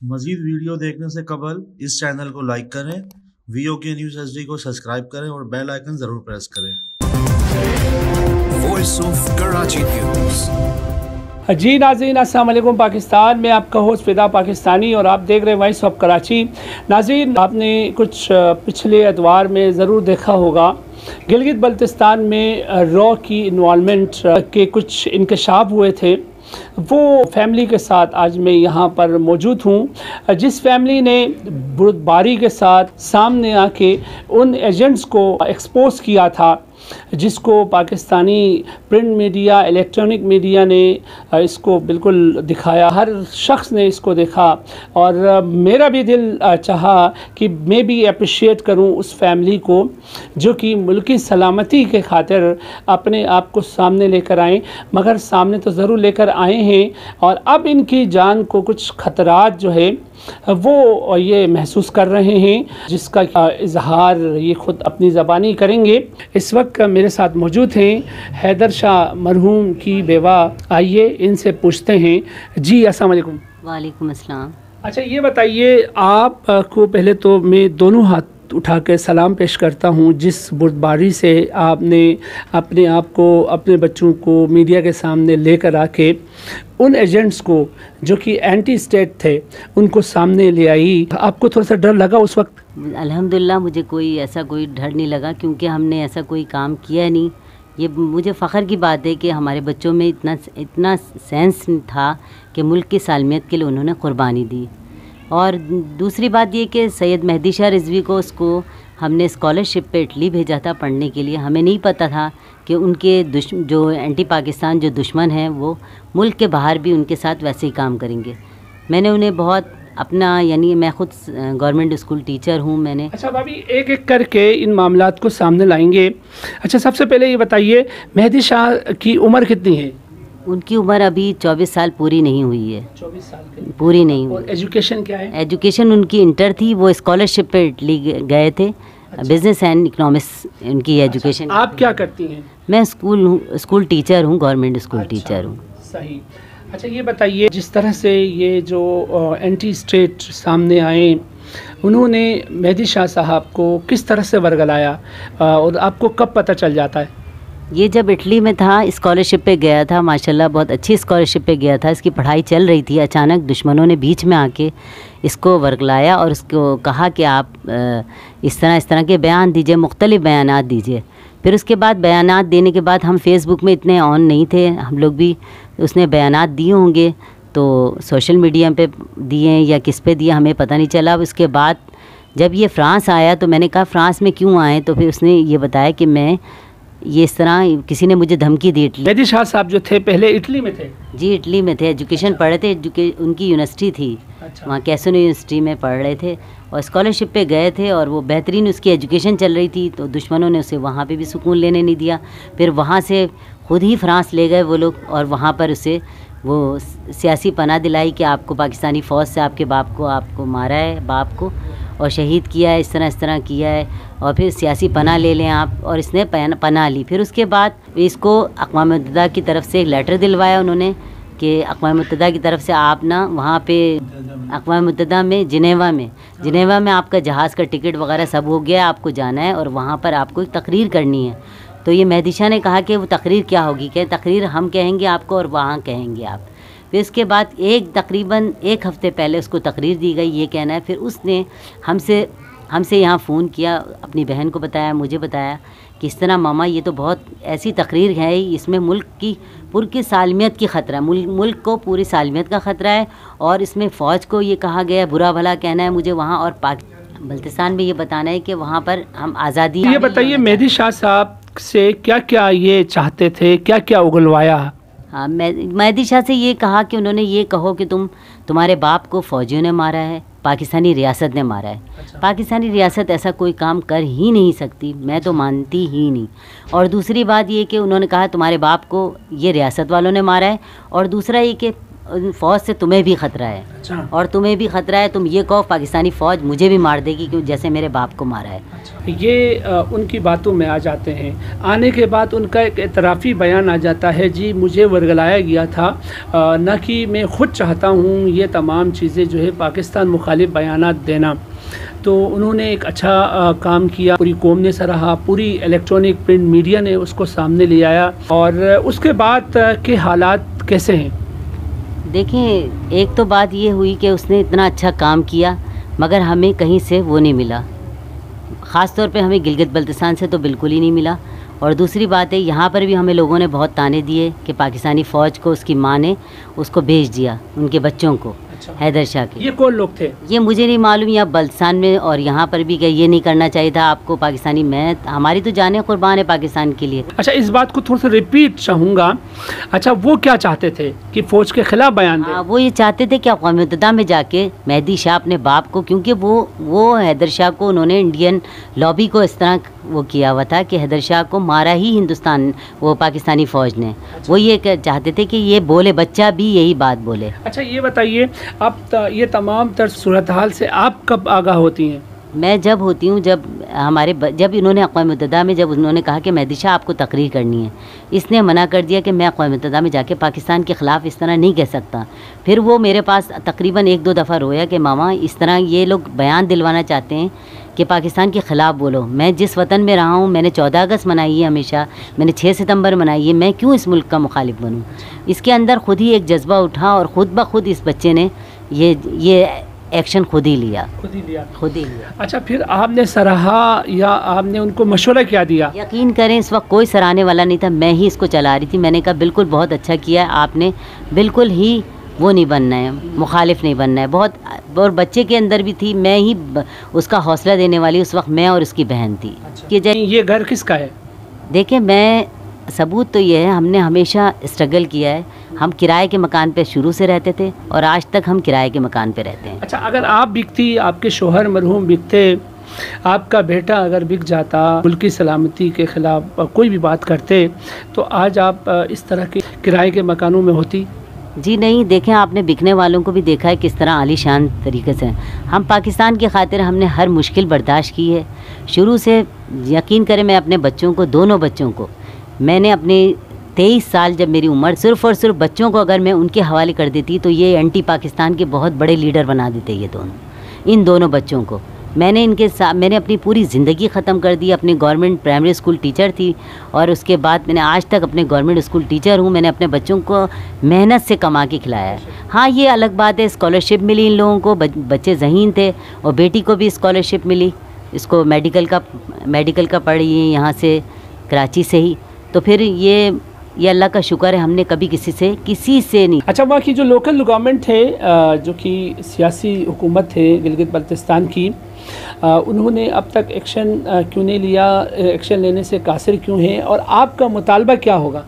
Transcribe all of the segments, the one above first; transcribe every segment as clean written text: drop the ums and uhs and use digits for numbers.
मज़ीद वीडियो देखने से कबल इस चैनल को लाइक करें, VOK न्यूज़ HD को सब्सक्राइब करें और बेल आइकन ज़रूर प्रेस करें। Voice of Karachi news. जी नाज़रीन, अस्सलाम वालेकुम। पाकिस्तान में आपका होस्ट फिदा पाकिस्तानी और आप देख रहे हैं वॉइस ऑफ कराची। नाज़रीन, आपने कुछ पिछले एतवार में ज़रूर देखा होगा गिलगित बल्तिस्तान में रॉ की इन्वॉल्वमेंट के कुछ इंकशाफ हुए थे। वो फैमिली के साथ आज मैं यहाँ पर मौजूद हूँ जिस फैमिली ने बुर्दबारी के साथ सामने आके उन एजेंट्स को एक्सपोज किया था, जिसको Pakistani print media, electronic media ने इसको बिल्कुल दिखाया। हर शख्स ने इसको देखा और मेरा भी दिल चाहा कि मैं भी अप्रिशिएट करूं उस फैमिली को जो कि मुल्की सलामती के खातिर अपने आप को सामने लेकर आए। मगर सामने तो ज़रूर लेकर आए हैं और अब इनकी जान को कुछ ख़तरात जो है वो ये महसूस कर रहे हैं, जिसका इजहार ये ख़ुद अपनी ज़बानी करेंगे। इस वक्त मेरे साथ मौजूद हैं हैदर शाह मरहूम की बेवा। आइए इनसे पूछते हैं। जी अस्सलाम वालेकुम। वालेकुम अस्सलाम। अच्छा, ये बताइए, आपको पहले तो मैं दोनों हाथ उठा के सलाम पेश करता हूँ जिस बुर्दबारी से आपने अपने आप को, अपने बच्चों को मीडिया के सामने लेकर आके उन एजेंट्स को जो कि एंटी स्टेट थे उनको सामने ले आई। आपको थोड़ा सा डर लगा उस वक्त? अल्हम्दुलिल्लाह मुझे कोई डर नहीं लगा, क्योंकि हमने ऐसा कोई काम किया नहीं। ये मुझे फ़ख्र की बात है कि हमारे बच्चों में इतना सेंस था कि मुल्क की सालमियत के लिए उन्होंने क़ुरबानी दी। और दूसरी बात ये कि सैयद मेहदी शाह रिजवी को उसको हमने स्कॉलरशिप पे इटली भेजा था पढ़ने के लिए। हमें नहीं पता था कि उनके जो एंटी पाकिस्तान जो दुश्मन हैं वो मुल्क के बाहर भी उनके साथ वैसे ही काम करेंगे। मैंने उन्हें बहुत अपना, यानी मैं ख़ुद गवर्नमेंट स्कूल टीचर हूँ। मैंने अच्छा भाभी, एक एक करके इन मामलात को सामने लाएंगे। अच्छा, सबसे पहले ये बताइए, मेहदी शाह की उम्र कितनी है? उनकी उम्र अभी 24 साल पूरी नहीं हुई है। 24 साल की पूरी नहीं हुई। और एजुकेशन क्या है? एजुकेशन उनकी इंटर थी। वो स्कॉलरशिप पे इटली गए थे। अच्छा। बिजनेस एंड इकोनॉमिक्स उनकी एजुकेशन। अच्छा, आप क्या करती हैं? मैं स्कूल टीचर हूँ, गवर्नमेंट स्कूल टीचर हूँ। सही। अच्छा, ये बताइए, जिस तरह से ये जो एंटी स्टेट सामने आए, उन्होंने मेहदी शाह साहब को किस तरह से वर्गलाया और आपको कब पता चल जाता है? ये जब इटली में था, स्कॉलरशिप पे गया था, माशाल्लाह बहुत अच्छी स्कॉलरशिप पे गया था। इसकी पढ़ाई चल रही थी। अचानक दुश्मनों ने बीच में आके इसको वर्गलाया और उसको कहा कि आप इस तरह के बयान दीजिए, मुख्तलिफ़ बयानात दीजिए। फिर उसके बाद बयानात देने के बाद हम फेसबुक में इतने ऑन नहीं थे, हम लोग भी उसने बयानात दिए होंगे तो सोशल मीडिया पे दिए या किस पे दिए हमें पता नहीं चला। उसके बाद जब ये फ़्रांस आया तो मैंने कहा फ़्रांस में क्यों आए, तो फिर उसने ये बताया कि मैं ये इस तरह किसी ने मुझे धमकी दी। मेहदी शाह साहब जो थे पहले इटली में थे? जी, इटली में थे। एजुकेशन पढ़ रहे थे, उनकी यूनिवर्सिटी थी। अच्छा। वहाँ कैसोन यूनिवर्सिटी में पढ़ रहे थे और स्कॉलरशिप पे गए थे और वो बेहतरीन उसकी एजुकेशन चल रही थी, तो दुश्मनों ने उसे वहाँ पे भी सुकून लेने नहीं दिया। फिर वहाँ से खुद ही फ्रांस ले गए वो लोग और वहाँ पर उसे वो सियासी पनाह दिलाई कि आपको पाकिस्तानी फ़ौज से आपके बाप को आपको मारा है, बाप को, और शहीद किया है, इस तरह किया है, और फिर सियासी पनाह ले लें आप। और इसने पनाह ली। फिर उसके बाद इसको अक़वाम मुत्तहिदा की तरफ से एक लेटर दिलवाया उन्होंने कि अक़वाम मुत्तहिदा की तरफ से आप ना वहाँ पे अक़वाम मुत्तहिदा में जिनेवा में आपका जहाज़ का टिकट वगैरह सब हो गया, आपको जाना है और वहाँ पर आपको एक तकरीर करनी है। तो ये मेहदी शाह ने कहा कि वो तकरीर क्या होगी? क्या तकरीर हम कहेंगे आपको और वहाँ कहेंगे आप। फिर इसके बाद तकरीबन एक हफ़्ते पहले उसको तकरीर दी गई, ये कहना है। फिर उसने हमसे यहाँ फ़ोन किया, अपनी बहन को बताया, मुझे बताया कि इस तरह मामा ये तो बहुत ऐसी तकरीर है, इसमें मुल्क की पूरी सालमियत की ख़तरा है, मुल्क को पूरी सालमियत का ख़तरा है। और इसमें फ़ौज को ये कहा गया, बुरा भला कहना है मुझे वहाँ, और बल्तिस्तान में ये बताना है कि वहाँ पर हम आज़ादी। ये बताइए, मेहदी शाह साहब से क्या क्या ये चाहते थे, क्या क्या उगलवाया? हाँ, मेहदी शाह से ये कहा कि उन्होंने ये कहो कि तुम्हारे बाप को फ़ौजियों ने मारा है, पाकिस्तानी रियासत ने मारा है। अच्छा। पाकिस्तानी रियासत ऐसा कोई काम कर ही नहीं सकती, मैं तो मानती ही नहीं। और दूसरी बात ये कि उन्होंने कहा तुम्हारे बाप को ये रियासत वालों ने मारा है। और दूसरा ये कि उन फ़ौज से तुम्हें भी ख़तरा है। अच्छा। और तुम्हें भी ख़तरा है, तुम ये कहो पाकिस्तानी फ़ौज मुझे भी मार देगी क्यों, जैसे मेरे बाप को मारा है। ये उनकी बातों में आ जाते हैं। आने के बाद उनका एक एतराफ़ी बयान आ जाता है, जी मुझे वर्गलाया गया था, न कि मैं ख़ुद चाहता हूँ ये तमाम चीज़ें जो है पाकिस्तान मुखालिफ बयानात देना। तो उन्होंने एक अच्छा काम किया, पूरी कौम ने सराहा, पूरी इलेक्ट्रॉनिक प्रिंट मीडिया ने उसको सामने ले आया। और उसके बाद के हालात कैसे हैं? देखिए, एक तो बात ये हुई कि उसने इतना अच्छा काम किया मगर हमें कहीं से वो नहीं मिला, ख़ास तौर पे हमें गिलगित बल्तिस्तान से तो बिल्कुल ही नहीं मिला। और दूसरी बात है, यहाँ पर भी हमें लोगों ने बहुत ताने दिए कि पाकिस्तानी फ़ौज को उसकी माँ ने उसको भेज दिया, उनके बच्चों को। अच्छा। हैदर शाह के। ये कौन लोग थे? ये मुझे नहीं मालूम, या बल्तिस्तान में और यहाँ पर भी, क्या ये नहीं करना चाहिए था आपको पाकिस्तानी। मैं हमारी तो जाने कुर्बान है पाकिस्तान के लिए। अच्छा, इस बात को थोड़ा सा रिपीट चाहूँगा। अच्छा, वो क्या चाहते थे कि फ़ौज के ख़िलाफ़ बयान दें? हाँ, वो ये चाहते थे कि अक़वाम मुत्तहिदा में जाके मेहदी शाह अपने बाप को, क्योंकि वो हैदर शाह को उन्होंने इंडियन लॉबी को इस तरह वो किया हुआ था कि हैदर शाह को मारा ही हिंदुस्तान, वो पाकिस्तानी फ़ौज ने। वो ये चाहते थे कि ये बोले, बच्चा भी यही बात बोले। अच्छा, ये बताइए, आप ये तमाम तर सूरत हाल से आप कब आगाह होती हैं? मैं जब होती हूँ, जब जब इन्होंने अक़वाम मुत्तहिदा में, जब उन्होंने कहा कि मेहदी शाह आपको तकरीर करनी है, इसने मना कर दिया कि मैं अक़वाम मुत्तहिदा में जाके पाकिस्तान के ख़िलाफ़ इस तरह नहीं कह सकता। फिर वो मेरे पास तकरीबन 1-2 दफ़ा रोया कि मामा इस तरह ये लोग बयान दिलवाना चाहते हैं कि पाकिस्तान के ख़िलाफ़ बोलो। मैं जिस वतन में रहा हूँ, मैंने 14 अगस्त मनाई है हमेशा, मैंने 6 सितंबर मनाई है, मैं क्यों इस मुल्क का मुखालिफ बनूँ? इसके अंदर ख़ुद ही एक जज्बा उठा और ख़ुद ब खुद इस बच्चे ने ये एक्शन खुद ही लिया। अच्छा, फिर आपने सराहा या आपने उनको मशवरा क्या दिया? यकीन करें, इस वक्त कोई सराहने वाला नहीं था, मैं ही इसको चला रही थी। मैंने कहा बिल्कुल बहुत अच्छा किया है आपने, बिल्कुल ही वो नहीं बनना है, मुखालिफ नहीं बनना है। बहुत, और बच्चे के अंदर भी थी, मैं ही उसका हौसला देने वाली उस वक्त, मैं और उसकी बहन थी। अच्छा। ये घर किसका है? देखिए, मैं सबूत तो ये है, हमने हमेशा स्ट्रगल किया है। हम किराए के मकान पे शुरू से रहते थे और आज तक हम किराए के मकान पे रहते हैं। अच्छा, अगर आप बिकती, आपके शोहर मरहूम बिकते, आपका बेटा अगर बिक जाता, मुल्क की सलामती के ख़िलाफ़ कोई भी बात करते, तो आज आप इस तरह के किराए के मकानों में होती? जी नहीं, देखें, आपने बिकने वालों को भी देखा है किस तरह आलीशान तरीके से। हम पाकिस्तान की खातिर हमने हर मुश्किल बर्दाश्त की है शुरू से। यकीन करें, मैं अपने बच्चों को, दोनों बच्चों को, मैंने अपने 23 साल जब मेरी उम्र, सिर्फ़ और सिर्फ बच्चों को अगर मैं उनके हवाले कर देती तो ये एंटी पाकिस्तान के बहुत बड़े लीडर बना देते ये दोनों। इन दोनों बच्चों को मैंने इनके साथ, मैंने अपनी पूरी ज़िंदगी ख़त्म कर दी। अपनी गवर्नमेंट प्राइमरी स्कूल टीचर थी और उसके बाद मैंने आज तक अपने गवर्नमेंट स्कूल टीचर हूँ। मैंने अपने बच्चों को मेहनत से कमा के खिलाया है। हाँ, ये अलग बात है, स्कॉलरशिप मिली इन लोगों को, बच्चे ज़हीन थे और बेटी को भी स्कॉलरशिप मिली, इसको मेडिकल का पढ़ी है यहाँ से, कराची से ही। तो फिर ये अल्लाह का शुक्र है, हमने कभी किसी से नहीं। अच्छा, वहाँ की जो लोकल गवर्नमेंट है, जो कि सियासी हुकूमत है गिलगित बल्तिस्तान की, उन्होंने अब तक एक्शन क्यों नहीं लिया? एक्शन लेने से कासिर क्यों है और आपका मुतालबा क्या होगा?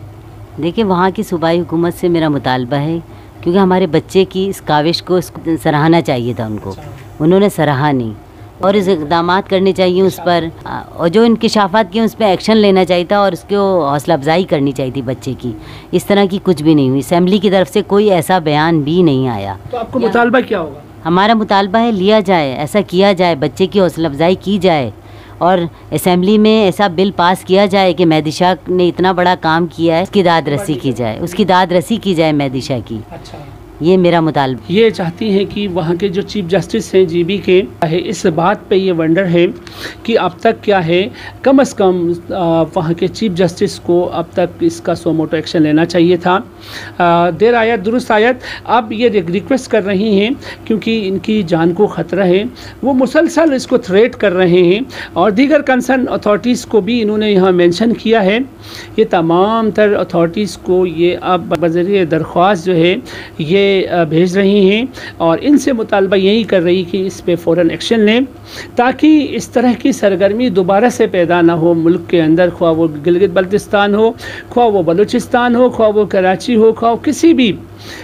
देखिए, वहाँ की सूबाई हुकूमत से मेरा मुतालबा है, क्योंकि हमारे बच्चे की इस काविश को सराहना चाहिए था उनको, उन्होंने सराहा नहीं, और इस इक़दामात करने चाहिए उस पर, और जो इंकिशाफ़ात किए उस पर एक्शन लेना चाहिए था और उसको हौसला अफजाई करनी चाहिए थी बच्चे की। इस तरह की कुछ भी नहीं हुई, असेंबली की तरफ से कोई ऐसा बयान भी नहीं आया। तो आपको मुतालबा क्या होगा? हमारा मुतालबा है लिया जाए, ऐसा किया जाए, बच्चे की हौसला अफजाई की जाए और असेंबली में ऐसा बिल पास किया जाए कि मेहदी शाह ने इतना बड़ा काम किया है, उसकी दाद रसी की जाए, उसकी दाद रसी की जाए मेहदी शाह की। अच्छा, ये मेरा मुतालबा। ये चाहती हैं कि वहाँ के जो चीफ जस्टिस हैं जीबी के है, इस बात पे ये वंडर है कि अब तक क्या है, कम से कम वहाँ के चीफ जस्टिस को अब तक इसका सो मोटो एक्शन लेना चाहिए था। देर आयत दुरुस्त आयत। अब ये रिक्वेस्ट कर रही हैं क्योंकि इनकी जान को ख़तरा है, वो मुसलसल इसको थ्रेट कर रहे हैं और दीगर कंसर्न अथॉरिटीज़ को भी इन्होंने यहाँ मेंशन किया है। ये तमाम तर अथॉरिटीज़ को ये अब बज़रिए दरख्वास्त जो है ये भेज रही हैं और इनसे मुतालबा यही कर रही कि इस पे फ़ौरन एक्शन लें, ताकि इस तरह की सरगर्मी दोबारा से पैदा ना हो मुल्क के अंदर, ख्वा वो गिलगित बल्तिस्तान हो, ख्वा वो बलूचिस्तान हो, ख्वा वो कराची हो, ख्वा किसी भी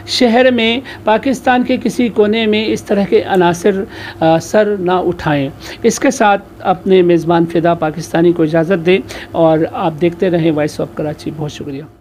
शहर में, पाकिस्तान के किसी कोने में इस तरह के अनासर सर ना उठाएं। इसके साथ अपने मेज़बान फ़िदा पाकिस्तानी को इजाज़त दें और आप देखते रहें वॉइस ऑफ कराची। बहुत शुक्रिया।